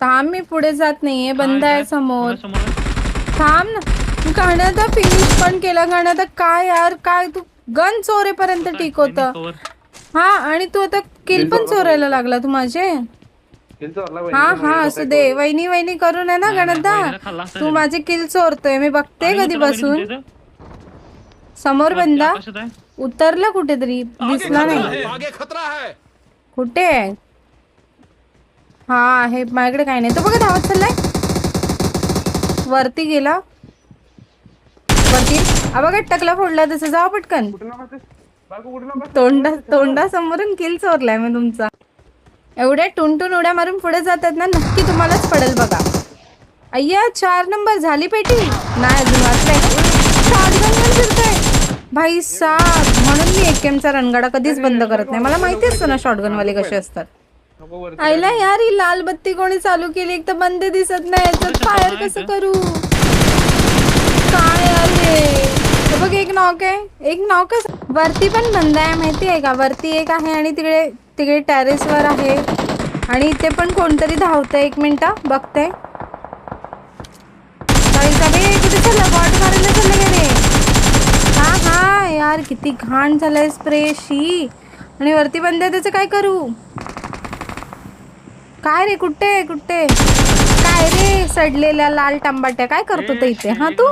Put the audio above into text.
थांब, मी पुढे जात नाहीये, बंद आहे समोर. समोर थांब ना. गाण्याचा फिनिश पण केला. गाण्याचा काय यार, काय तू गन चोरेपर्यंत ठीक होत. हा, आणि तू आता किल पण चोरायला लागला तू माझे. हा हा, असू दे. वहिनी वहिनी करून आहे ना गणदा, तू माझे किल चोरतोय मी बघते कधीपासून. समोर बंदा उतरला कुठेतरी, दिसला नाही. कुठे आहे? हा आहे माझ्याकडे. काय नाही, तो बघा धावत चाललाय. वरती गेला, वरती. बघा टकला फोडला तसं. जावा पटकन. तोंडा समोरून किल चोरलाय मी तुमचा. एवढ्या टुनटुन उड्या मारून पुढे जातात ना, नक्की तुम्हालाच पडेल बघा. अय्या 4 नंबर झाली पेटी. नाही अजून वाचलंय. शॉटगन घेऊन फिरतोय भाई साहब. म्हणून मी एकेमचा रणगाडा कधीच बंद करत नाही. मला माहिती असतं ना शॉटगन वाले कसे असतात. आईला यार, ही लाल बत्ती कोणी चालू केली? एक तर बंद दिसत नाही, याच्यात फायर कसं करू? काय यार हे बघ, एक नॉक आहे. एक नॉक आहे. वरती पण बंद आहे, माहिती आहे का? वरती एक आहे आणि तिकडे तिकडे टेरेस वर आहे. आणि इथे पण कोणतरी धावतंय. 1 मिनिट बघते. कुठे चालला? बॉट मारायला चाललं का रे? हा हा यार, किती घाण झालंय स्प्रे शी. आणि वरती बंद आहे, त्याचं काय करू? काय रे, कुठे कुठे काय रे? सडलेल्या लाल टंबाट्या काय करतो ते इथे? हा तू